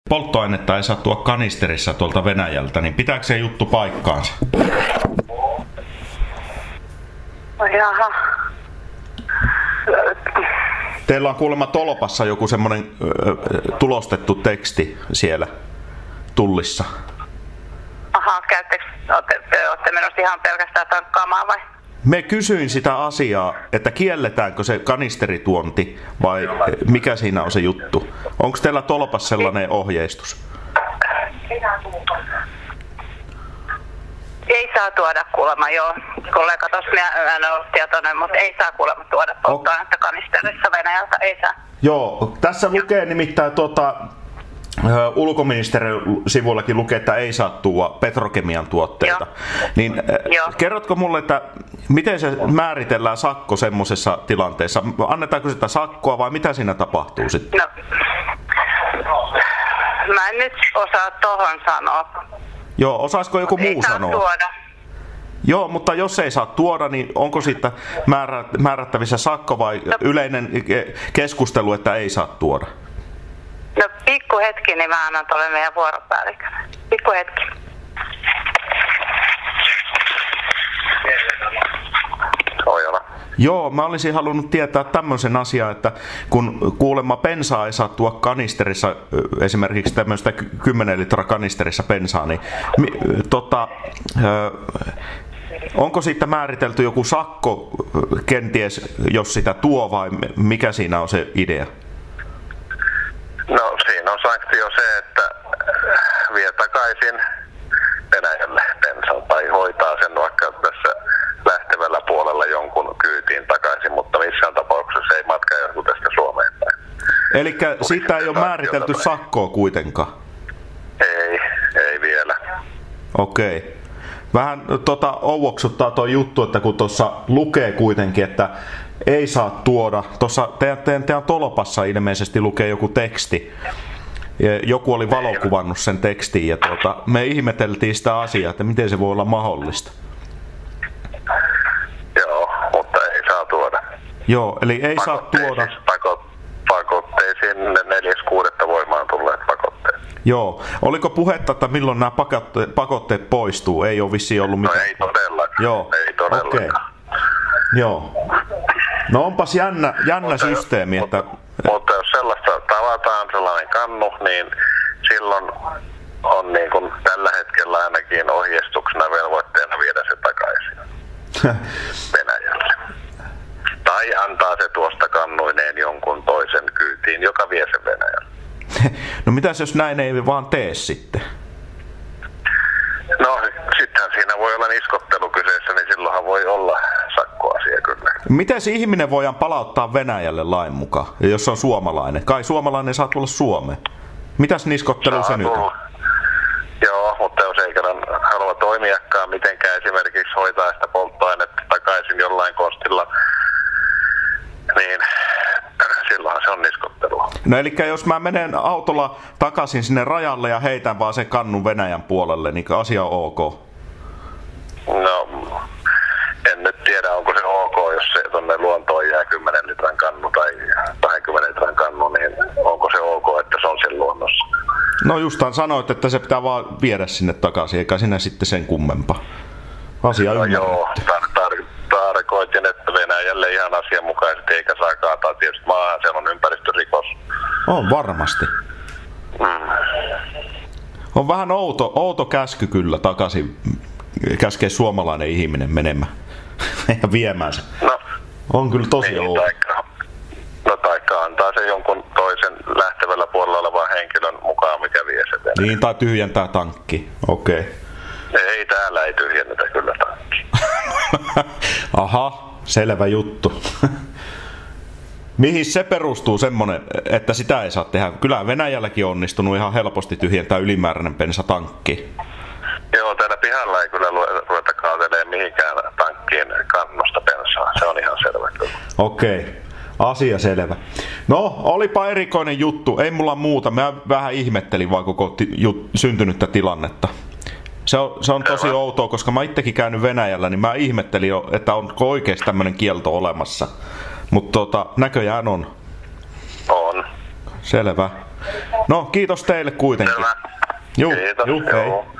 polttoainetta ei saa tuoda kanisterissa tuolta Venäjältä, niin pitääkö se juttu paikkaansa? Jaha. Teillä on kuulemma tolpassa joku semmoinen tulostettu teksti siellä Tullissa. Aha, olette menossa ihan pelkästään tankkaamaan vai? Me kysyin sitä asiaa, että kielletäänkö se kanisterituonti vai mikä siinä on se juttu. Onko teillä tolpassa sellainen ohjeistus? Ei saa tuoda kuulemma, joo. Kollega tuossa minä en ole tietoinen, mutta ei saa kuulemma tuoda polttoainetta kanisterissa Venäjältä, ei saa. Joo, tässä lukee nimittäin ulkoministeriön sivuillakin lukee, että ei saa tuoda petrokemian tuotteita. Niin kerrotko mulle, että miten se määritellään sakko semmoisessa tilanteessa? Annetaanko sitä sakkoa vai mitä siinä tapahtuu sitten? No, mä en nyt osaa tohon sanoa. Joo, osaisiko joku muu sanoa? Tuoda. Joo, mutta jos ei saa tuoda, niin onko siitä määrättävissä sakko vai yleinen keskustelu, että ei saa tuoda? No pikku hetki, niin mä annan tuolle meidän vuoropäällikölle. Pikku hetki. Joo, mä olisin halunnut tietää tämmöisen asian, että kun kuulemma bensaa ei saa tuoda kanisterissa, esimerkiksi tämmöistä 10 litraa kanisterissa bensaa, niin onko siitä määritelty joku sakko kenties, jos sitä tuo vai mikä siinä on se idea? No siinä on sanktio se, että vie takaisin Venäjälle bensan tai hoitaa sen vaikka tässä lähtevällä puolella jonkun kyytiin takaisin, mutta missään tapauksessa ei matka joku tästä Suomeen päin. Eli siitä ei ole määritelty sakkoa kuitenkaan? Ei vielä. Okei. Vähän ouoksuttaa tuo juttu, että kun tuossa lukee kuitenkin, että ei saa tuoda. Tuossa teidän tolpassa ilmeisesti lukee joku teksti. Joku oli valokuvannut sen tekstiin ja me ihmeteltiin sitä asiaa, että miten se voi olla mahdollista. Joo, mutta ei saa tuoda. Joo, eli ei saa tuoda. Pakotteisiin 4.6. voimaan tulleet pakotteet. Joo. Oliko puhetta, että milloin nämä pakotteet poistuu? Ei ole vissiin ollut mitään. No ei todellakaan. Joo. Ei todellakaan. Okay. Joo. No onpas jännä systeemi. Mutta jos sellaista tavataan, sellainen kannu, niin silloin on niin kuin tällä hetkellä ainakin ohjeistuksena velvoitteena viedä se takaisin Venäjälle. Tai antaa se tuosta kannuineen jonkun toisen kyytiin, joka vie sen Venäjälle. No mitäs jos näin ei vaan tee sitten? No sittenhän siinä voi olla niskottelu kyseessä, niin silloinhan voi olla sakkoasia kyllä. Miten se ihminen voidaan palauttaa Venäjälle lain mukaan, jos on suomalainen? Kai suomalainen saa tulla Suomeen. Mitäs niskottelu se nyt on? Joo, mutta jos ei kerran halua toimiakaan mitenkään esimerkiksi hoitaa sitä polttoainetta takaisin jollain kostilla, niin silloinhan se on niskottelua. No eli jos mä menen autolla takaisin sinne rajalle ja heitän vaan sen kannun Venäjän puolelle, niin asia on ok? No, en nyt tiedä onko se ok, jos se tuonne luontoon jää 10 litran kannu tai 20 litran kannu, niin onko se ok, että se on sen luonnossa? No justaan sanoit, että se pitää vaan viedä sinne takaisin, eikä sinä sitten sen kummempaa. Asia no ymmärretty. Joo, tarkoitin, että Venäjälle ihan asianmukaisesti eikä saa kaataa tietysti maahan, se on ympäristörikos. On varmasti. On vähän outo käsky kyllä takaisin, käskee suomalainen ihminen menemään ja viemään se. No, on kyllä tosi niin, outo. Taikka antaa se jonkun toisen lähtevällä puolella olevan henkilön mukaan, mikä vie se Venäjä. Niin, tai tyhjentää tankki, okei. Ei, täällä ei tyhjennetä kyllä tankki. Aha, selvä juttu. Mihin se perustuu semmonen, että sitä ei saa tehdä? Kyllä Venäjälläkin on onnistunut ihan helposti tyhjentää ylimääräinen bensatankki. Joo, täällä pihalla ei kyllä ruveta kaatelemaan mihinkään tankkiin kannosta bensaa. Se on ihan selvä kyllä. Okei, asia selvä. No, olipa erikoinen juttu. Ei mulla muuta. Mä vähän ihmettelin vaan koko syntynyttä tilannetta. Se on tosi outoa, koska mä itsekin käynyt Venäjällä, niin mä ihmettelin jo, että onko oikeasti tämmöinen kielto olemassa. Mutta näköjään on. On. Selvä. No, kiitos teille kuitenkin. Selvä. Juu, Kiitos. juu, hei. Joo.